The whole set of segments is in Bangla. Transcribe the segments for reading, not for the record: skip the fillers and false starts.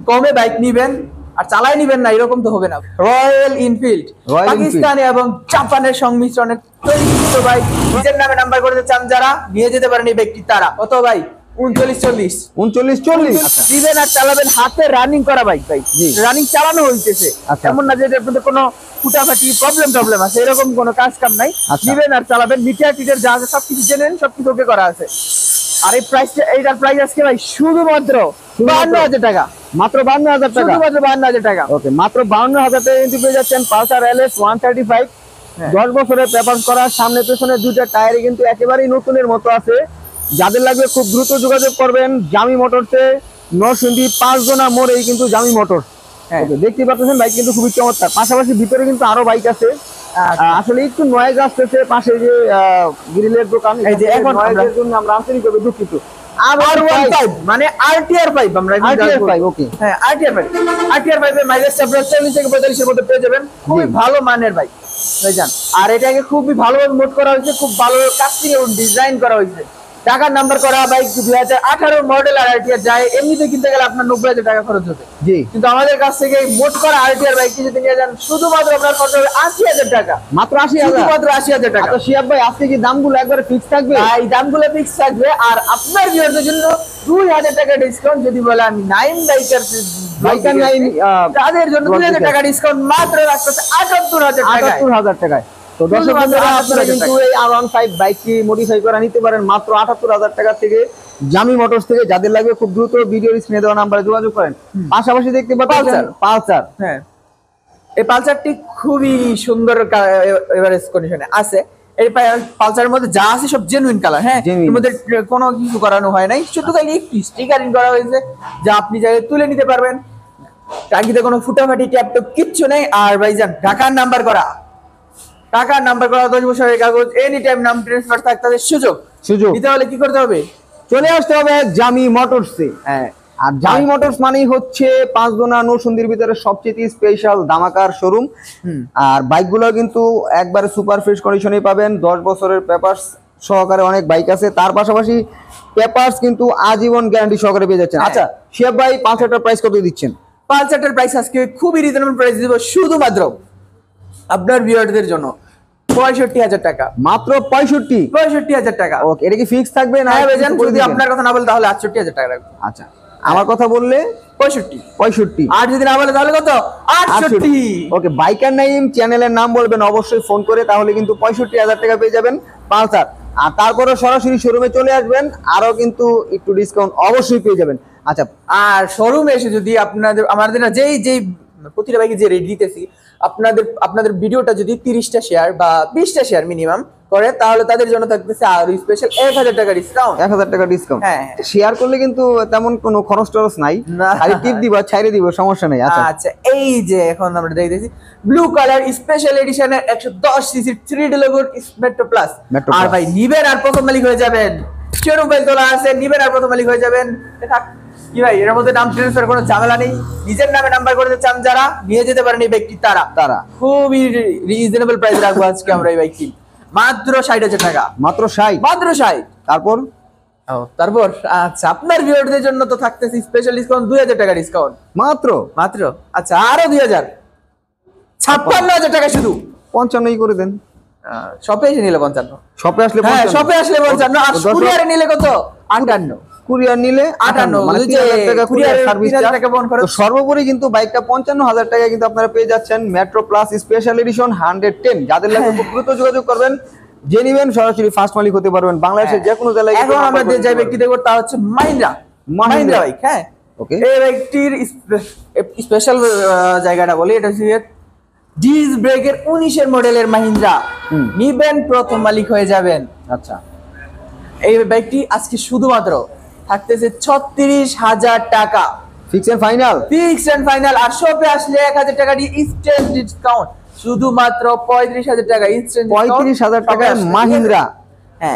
কমে বাইক নিবেন আর চালাই নিবেন না এরকম তো হবে না। রয়্যাল এনফিল্ড পাকিস্তানি এবং জাপানের সংমিশ্রণে তৈরিকৃত বাইক, নিজের নামে নাম্বার করতে চান যারা নিয়ে যেতে পারেন এই ব্যক্তি তারা। কত ভাই? 3940 দিবেন আর চালাবেন হাতে রানিং করা বাইক ভাই, রানিং চালানো হইতেছে, এমন না যে এর মধ্যে কোনো ফুটাফাটি প্রবলেম আছে, এরকম কোনো কাজ কাম নাই। দিবেন আর চালাবেন, মিটার টিটার যা আছে সবকিছু জেনেন, সবকিছু ওকে করা আছে। আর এই প্রাইসটা, এইটার প্রাইস আজকে ভাই শুধুমাত্র 52,000 টাকা, মাত্র 52,000 টাকা, শুধুমাত্র 52,000 টাকা। ওকে, মাত্র 52,000 টাকা কিন্তু পেয়ে যাচ্ছেন পালসার LS 135। 10 বছরের পেপার করা, সামনে পেছনে দুইটা টায়ারে কিন্তু একেবারেই নতুনের মতো আছে। যাদের লাগবে খুব দ্রুত যোগাযোগ করবেন জামি মোটরসে, নরসিংদী 5 জনা মোড়েই কিন্তু জামি মোটরস। দেখতে পাচ্ছেন বাইক কিন্তু খুবই চমৎকার। পাশাপাশি ভিতরে কিন্তু আরো বাইক আছে। আসলে একটু নয়েজ আসতেছে, পাশে যে গ্রিলের দোকান, এই যে এখন নয়েজের জন্য আমরা আন্তরিকভাবে দুঃখিত। R15 মানে RTR 5, আমরা RTR 5, ওকে, হ্যাঁ RTR 5 এর মাইলেজ আপনারা 40 থেকে 45 এর মধ্যে পেয়ে যাবেন। খুবই ভালো মানের বাইক ভাইজান, আর এটাকে খুবই ভালোভাবে মোড করা হয়েছে, খুব ভালো কাস্টিং এবং ডিজাইন করা হয়েছে। টাকার নাম্বার করা বাইক 2018 মডেল আর RTR যায়, এমনিতে কিনতে গেলে আপনার 90,000 টাকা খরচ হবে। জি, কিন্তু আমাদের কাছ থেকে মোড করা RTR বাইক যদি নিয়ে যান শুধুমাত্র আপনার খরচ হবে 80,000 টাকা, মাত্র 80,000, শুধুমাত্র 80,000 টাকা। তো শিয়াব ভাই আজকে কি দামগুলো একবারে ফিক্স থাকবে? এই দামগুলো ফিক্স থাকবে, আর আপনার ভিউয়ারদের জন্য 2,000 টাকা ডিসকাউন্ট। যদি বলে আমি 9 বাইকার 9 তাদের জন্য 2,000 টাকা ডিসকাউন্ট মাত্র রাখতেছে 78,000 টাকায়। তো দর্শক বন্ধুরা, আপনারা কিন্তু এই R15 বাইকটি মডিফাই করা নিতে পারেন মাত্র 78,000 টাকা থেকে জামি মোটরস থেকে। যাদের লাগবে খুব দ্রুত ভিডিওর স্ক্রিনে দেওয়া নাম্বারে যোগাযোগ করেন। পাশাপাশি দেখতে পাচ্ছেন পালসার। হ্যাঁ, এই পালসারটি খুবই সুন্দর এভারেজ কন্ডিশনে আছে। এই পালসারের মধ্যে যা আছে সব জেনুইন কালার। হ্যাঁ, এর মধ্যে কোনো কিছু করানো হয় নাই, শুধু খালি একটু স্টিকারিং করা হয়েছে যা আপনি জায়গায় তুলে নিতে পারবেন। টাঙ্কিতে কোনো ফুটাফাটি ট্যাপ কিচ্ছু নেই। আর ভাইজান ঢাকার নাম্বার করা, 10 বছরের কাগজ, এনি টাইম নাম ট্রান্সফার থাকতে হবে, সুযোগ দিতে হলে কি করতে হবে? চলে আসতে হবে জামি মোটরসে। হ্যাঁ, আর জামি মোটরস মানেই হচ্ছে 5 জনা নরসিংদীর ভিতরে সবচেয়ে স্পেশাল দামাকার শোরুম। আর বাইকগুলো কিন্তু একবারে সুপার ফ্রেশ কন্ডিশনে পাবেন। 10 বছরের পেপারস সহকারে অনেক বাইক আছে, তার পাশাপাশি পেপারস কিন্তু আজীবন গ্যারান্টি সহকারে পেয়ে যাচ্ছেন। আচ্ছা শিয়াব ভাই, পালসারটার প্রাইস কত দিচ্ছেন? পালসারটার প্রাইস আজকে খুবই রিজনেবল প্রাইস দিব, শুধুমাত্র আপনার ভিউয়ারদের জন্য 65,000 টাকা, মাত্র 65,000 টাকা। ওকে, এটা কি ফিক্স থাকবে না? যদি আপনার কথা না বলে তাহলে 68,000 টাকা রাখবো। আচ্ছা, আমার কথা বললে 65, আর যদি না বলে তাহলে কত? 68। ওকে, বাইকার নাইম চ্যানেলের নাম বলবেন অবশ্যই ফোন করে, তাহলে কিন্তু 65,000 টাকা পেয়ে যাবেন পালসার। আর তারপরে সরাসরি শোরুমে চলে আসবেন, আরো কিন্তু একটু ডিসকাউন্ট অবশ্যই পেয়ে যাবেন। আচ্ছা, আর শোরুমে এসে যদি আমাদের যেই প্রতিটা বাইকে যে রেট দিতেছি, আপনাদের ভিডিওটা যদি 30টা শেয়ার বা 20টা শেয়ার মিনিমাম করে, তাহলে তাদের জন্য থাকতেছে আর স্পেশাল 1,000 টাকা ডিসকাউন্ট। 1,000 টাকা ডিসকাউন্ট। হ্যাঁ, শেয়ার করলে কিন্তু তেমন কোনো খরচ টরচ নাই, খালি টিপ দিবা, ছাইরে দিব, সমস্যা নাই। আচ্ছা, এই যে এখন আমরা দেখতেছি ব্লু কালার স্পেশাল এডিশনের 110 সিসি 3D লোগোর মেট্রো প্লাস। আর ভাই নিবেন আর প্রথম মালিক হয়ে যাবেন। শোরুম বাইক তোলা আছে, নিবেন আর প্রথম মালিক হয়ে যাবেন। কি ভাই, এর মধ্যে নাম ট্রান্সফার কোনো ঝামেলা নেই। নিজের নামে নাম্বার করতে চান যারা নিয়ে যেতে পারেন এই ব্যক্তি তারা খুবই রিজনেবল প্রাইস রাখবো আজকে আমরা এই বাইকটি মাত্র 60,000 টাকা। মাত্র 60। তারপর আচ্ছা, আপনার ভিউয়ারদের জন্য তো থাকতেছে স্পেশাল ডিসকাউন্ট 2,000 টাকা ডিসকাউন্ট মাত্র। আচ্ছা, আরো 2,000, 56,000 টাকা শুধু। 55 করে দেন। শপে এসে নিলে 55, শপে আসলে 55, আর কুরিয়ারে নিলে কত? 58, কুরিয়ার নিলে 58, মানে 3,000 টাকা কুরিয়ার সার্ভিস চার্জ। সর্বোপরি কিন্তু বাইকটা 55,000 টাকা কিন্তু আপনারা পেয়ে যাচ্ছেন মেট্রো প্লাস স্পেশাল এডিশন 110। যাদের লাগবে খুব দ্রুত যোগাযোগ করবেন, যে নিবেন সরাসরি ফার্স্ট মালিক হতে পারবেন বাংলাদেশের যে কোনো জেলায়। এখন আমাদের যে ব্যক্তি দেখব তা হচ্ছে মাহিন্দ্রা বাইক। হ্যাঁ, ওকে, এই বাইকটির স্পেশাল জায়গাটা বলি, এটা হচ্ছে ডিস্ক ব্রেকের 19 মডেলের মাহিন্দ্রা। নিবেন প্রথম মালিক হয়ে যাবেন। আচ্ছা, এই বাইকটি আজকে শুধুমাত্র থাকতেছে 36,000 টাকা, ফিক্স এন্ড ফাইনাল। আর শপে আসলে 1,000 টাকা দিয়ে ইনস্ট্যান্ট ডিসকাউন্ট, শুধুমাত্র 35,000 টাকা ইনস্ট্যান্ট। 35,000 টাকায় মাহিন্দ্রা,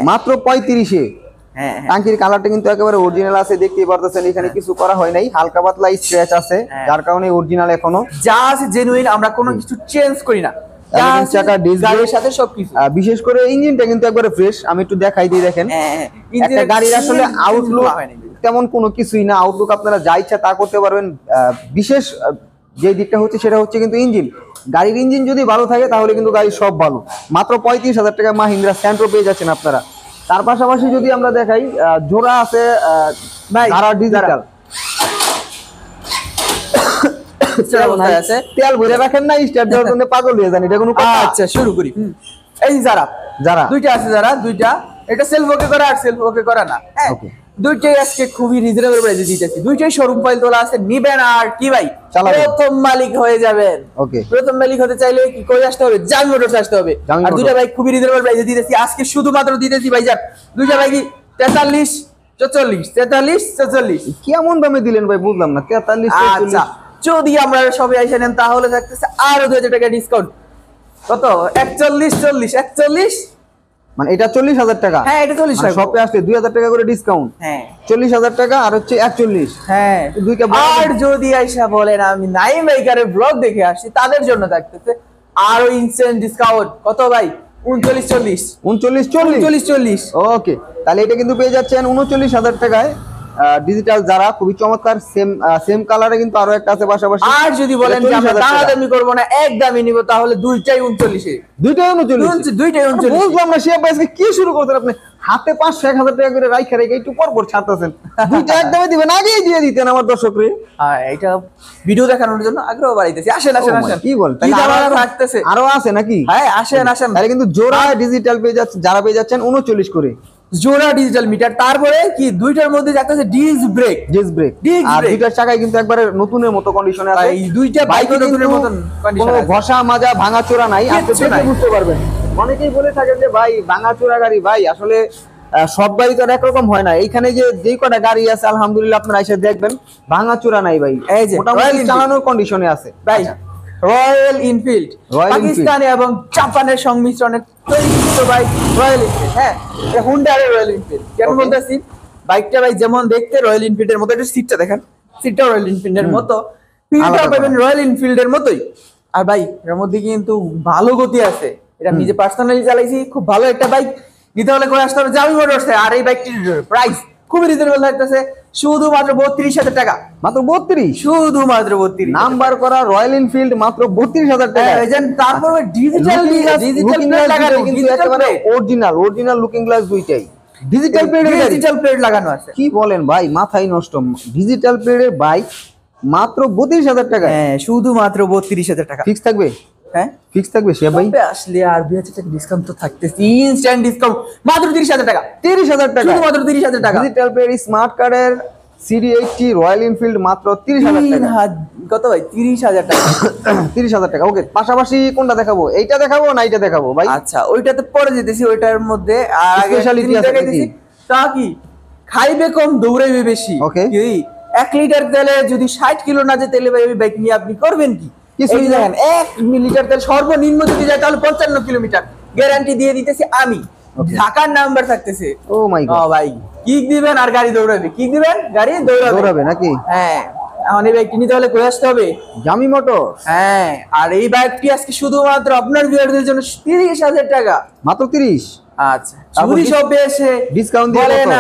মাত্র 35-এ। হ্যাঁ, টাঙ্কির কালারটা কিন্তু একেবারে অরিজিনাল আছে, দেখতেই পারতেছেন। এখানে কিছু করা হয় নাই, হালকা পাতলা স্ক্র্যাচ আছে, যার কারণে অরিজিনাল এখনো যা আছে জেনুইন। আমরা কোনো কিছু চেঞ্জ করি না, চাকা ডিসপ্লের সাথে সবকিছু। বিশেষ করে ইঞ্জিনটা কিন্তু একবারে ফ্রেশ। আমি একটু দেখাই দিই, দেখেন একটা গাড়ির আসলে আউটলুক তেমন কোনো কিছুই না, আউটলুক আপনারা যা ইচ্ছা তা করতে পারবেন। বিশেষ যে দিকটা হচ্ছে সেটা হচ্ছে কিন্তু ইঞ্জিন, গাড়ির ইঞ্জিন যদি ভালো থাকে তাহলে কিন্তু গাড়ি সব ভালো। মাত্র 35,000 টাকা মাহিন্দ্রা স্যান্ট্রো পেয়ে যাচ্ছেন আপনারা। তার পাশাপাশি যদি আমরা দেখাই, জোড়া আছে যারা ডিজিটাল, তেল ভরে রাখেন না, স্টার্ট দেওয়ার জন্য পাগল হয়ে যান, এটা কোনো কথা? আচ্ছা শুরু করি। এই যারা যারা দুইটা আছে, যারা দুইটা, এটা সেলফ ওকে করা আর সেলফ ওকে করা না, হ্যাঁ Okay. দুইটাই আজকে খুবই রিজনেবল প্রাইসে দিতেছি। দুইটাই শোরুম ফাইল তোলা আছে, নিবেন আর কি ভাই চালাবেন। প্রথম মালিক হয়ে যাবেন। ওকে, প্রথম মালিক হতে চাইলে কি করে আসতে হবে? জামি মোটরস আসতে হবে। জামি আর মোটরস। দুইটা বাইক খুবই রিজনেবল প্রাইসে দিতেছি আজকে, শুধুমাত্র দিতেছি ভাইজান দুইটা বাইকই 43, 44, 43, 44। কি এমন দামে দিলেন ভাই, বুঝলাম না। 43, আচ্ছা, যদি আমরা সবাই এসে নেন তাহলে থাকতেছে আরো 2000 টাকা ডিসকাউন্ট। কত? 41, 40, 41, মানে এটা 40,000 টাকা। হ্যাঁ এটা 40 টাকা। শপে আসলে 2,000 টাকা করে ডিসকাউন্ট, হ্যাঁ 40,000 টাকা আর হচ্ছে 41। হ্যাঁ দুইটা আর যদি আইসা বলেন আমি নাইম বাইকারের ব্লগ দেখে আসছি, তাদের জন্য থাকতেছে আরো ইনস্ট্যান্ট ডিসকাউন্ট। কত ভাই? 39, 40, 39, 40। 39, 40। ওকে, তাহলে এটা কিন্তু পেয়ে যাচ্ছেন 39,000 টাকায়। ডিজিটাল যারা খুবই চমৎকার, সেম কালারে কিন্তু আরো একটা আছে পাশাপাশি। আর যদি বলেন যে আমরা দামাদামি করবো না, এক দামি নিব, তাহলে দুইটাই 39 এ। দুইটাই 39। দুইটাই 39। বুঝলাম না শিয়া ভাই আজকে কি শুরু করছেন আপনি? হাতে 500, 1,000 টাকা করে রাইখা রেখে একটু পর পর ছাড়তেছেন। দুইটা একদমই দিবেন, আগেই দিয়ে দিতেন আমার দর্শকরে। হ্যাঁ এটা ভিডিও দেখানোর জন্য আগ্রহ বাড়াইতেছি। আসেন আসেন আসেন। কি বল, কি দাম থাকতেছে? আরো আছে নাকি? হ্যাঁ আসেন আসেন। তাহলে কিন্তু জোড়া ডিজিটাল পেয়ে যাচ্ছে, যারা পেয়ে যাচ্ছেন 39 করে জোড়া ডিজিটাল মিটার। তারপরে কি দুইটার মধ্যে যাচ্ছে disc brake, disc brake, disc আর ব্রেক। দুইটার চাকায় কিন্তু একবারে নতুনের মতো কন্ডিশনে আছে। এই দুইটা বাইক বাইকে নতুনের কিন্তু মতন কোনো কন্ডিশন আছে। ঘষা মাজা ভাঙাচোরা নাই, আপনি কিচ্ছু দেখে নাই। বুঝতে পারবেন। অনেকেই বলে থাকেন যে ভাই ভাঙাচোরা গাড়ি, ভাই আসলে সব গাড়ি তো আর একরকম হয় না। এইখানে যেই কটা গাড়ি আছে আলহামদুলিল্লাহ আপনারা এসে দেখবেন ভাঙাচোরা নাই ভাই, এই যে মোটামুটি Royal Enfield। চালানোর কন্ডিশনে আছে ভাই রয়্যাল এনফিল্ড, Royal পাকিস্তানি এবং জাপানের সংমিশ্রণে তৈরিকৃত বাইক রয়্যাল এনফিল্ড। হ্যাঁ এটা হুন্ডার রয়্যাল এনফিল্ড। কেন Okay. বলতেছি? বাইকটা ভাই যেমন দেখতে রয়্যাল এনফিল্ডের মতো, একটু সিটটা দেখেন, সিটটা রয়্যাল এনফিল্ডের মতো, ফিলটা আলাদা পাবেন করা। রয়্যাল এনফিল্ডের মতোই। আর ভাই এর মধ্যে কিন্তু ভালো গতি আছে, এটা আমি নিজে পার্সোনালি চালাইছি, খুব ভালো একটা বাইক। নিতে হলে করে আসতে হবে জামি মোটরসে। আর এই বাইকটির প্রাইস খুবই রিজনেবল থাকতেছে, শুধুমাত্র 32,000 টাকা। মাত্র 32। শুধুমাত্র 32 নাম্বার করা রয়্যাল এনফিল্ড মাত্র 32,000 টাকা। তারপরে ডিজিটাল প্লেট লাগানো, কিন্তু একেবারে অরিজিনাল লুকিং গ্লাস দুইটাই ডিজিটাল ডিজিটাল প্লেট লাগানো আছে। কি বলেন ভাই, মাথায় নষ্ট। ডিজিটাল প্লেটের বাইক মাত্র 32,000 টাকা। হ্যাঁ শুধুমাত্র 32,000 টাকা। ফিক্স থাকবে? হ্যাঁ ফিক্স থাকবে সে ভাই। তবে আসলে আর 2,000 টাকা ডিসকাউন্ট তো থাকতেছে, ইনস্ট্যান্ট ডিসকাউন্ট মাত্র 30,000 টাকা। 30,000 টাকা, শুধুমাত্র 30,000 টাকা। ডিজিটাল প্লেট স্মার্ট কার্ডের CD80 রয়্যাল এনফিল্ড মাত্র 30,000 টাকা। কত ভাই? 30,000 টাকা। 30,000 টাকা। ওকে, পাশাপাশি কোনটা দেখাবো? এইটা দেখাবো না এইটা দেখাবো ভাই? আচ্ছা ওইটাতে পরে যেতেছি, ওইটার মধ্যে আর আগে Speciality জিনিস আছে দেখাইতেছি। নাকি? তা কি খাইবে কম দৌড়াইবে বেশি। Okay. কি 1 লিটার তেলে যদি 60 কিলো না যে তেলে ভাই ওই বাইক নিয়ে আপনি করবেন কি? কিছুই এই না। দেখেন 1 লিটার তেল সর্বনিম্ন যদি যায় তাহলে 55 কিলোমিটার গ্যারান্টি দিয়ে দিতেছি আমি। Okay. ঢাকার নাম্বার থাকতেছে। ও মাই ও গড, ভাই কিক দিবেন আর গাড়ি দৌড়াবে, কিক দিবেন গাড়ি দৌড়াবে। দৌড়াবে নাকি? হ্যাঁ এখন এই বাইকটি নিতে হলে করে আসতে হবে জামি মোটর হ্যাঁ। আর এই বাইকটি আজকে শুধুমাত্র আপনার ভিউয়ারদের জন্য 30,000 টাকা। মাত্র 30। আচ্ছা যদি সব এসে ডিসকাউন্ট দিয়ে বলেন কত?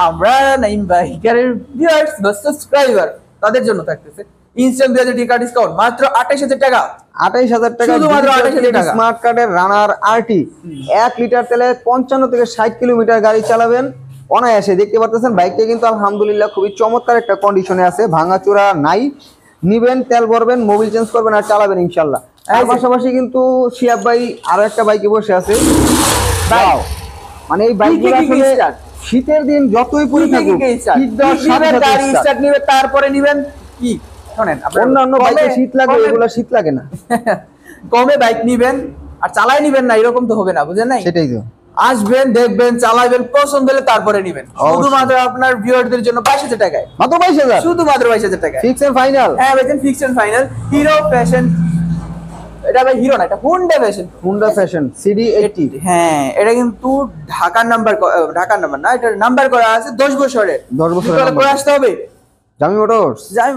আমরা নাইম বাইকারের ভিউয়ার্স বা সাবস্ক্রাইবার, তাদের জন্য থাকতেছে ইনস্ট্যান্ট 2,000 টাকা ডিসকাউন্ট মাত্র 28,000 টাকা। 28,000 টাকা, শুধুমাত্র 28,000 টাকা। স্মার্ট কার্ডের রানার আরটি 1 লিটার তেলে 55 থেকে 60 কিলোমিটার গাড়ি চালাবেন অনায়াসে। দেখতে পাচ্ছেন বাইকটা কিন্তু আলহামদুলিল্লাহ খুবই চমৎকার একটা কন্ডিশনে আছে, ভাঙাচোরা নাই। নিবেন, তেল ভরবেন, মোবিল চেঞ্জ করবেন আর চালাবেন ইনশাল্লাহ। এর পাশাপাশি কিন্তু শিয়াব ভাই আরো একটা বাইকে বসে আছে। Wow! মানে এই বাইকগুলো আসলে শীতের দিন যতই পরে থাকুক শীত দেওয়ার সাথে সাথে গাড়ি start। স্টার্ট নিবে, তারপরে নিবেন কি শুনেন অন্যান্য বাইকে শীত লাগে, এগুলো শীত লাগে না। কমে বাইক নিবেন আর চালাই নিবেন না, এরকম তো হবে না, বুঝেন নাই? সেটাই তো। আসবেন, দেখবেন, চালাবেন, পছন্দ হলে তারপরে নিবেন। অবশ্যই। শুধুমাত্র আপনার ভিউয়ারদের জন্য 22,000 টাকায়, মাত্র 22,000 শুধুমাত্র 22,000 টাকায় ফিক্স এন্ড ফাইনাল। হ্যাঁ ভাইজান fixed and final. Hero fashion, এটা ভাই হিরো না, এটা Honda fashion. Honda fashion CD80। হ্যাঁ এটা কিন্তু ঢাকার নাম্বার না, এটা নাম্বার করা আছে 10 বছরের। 10 বছরের করে আসতে হবে জামি মোটরস। যাই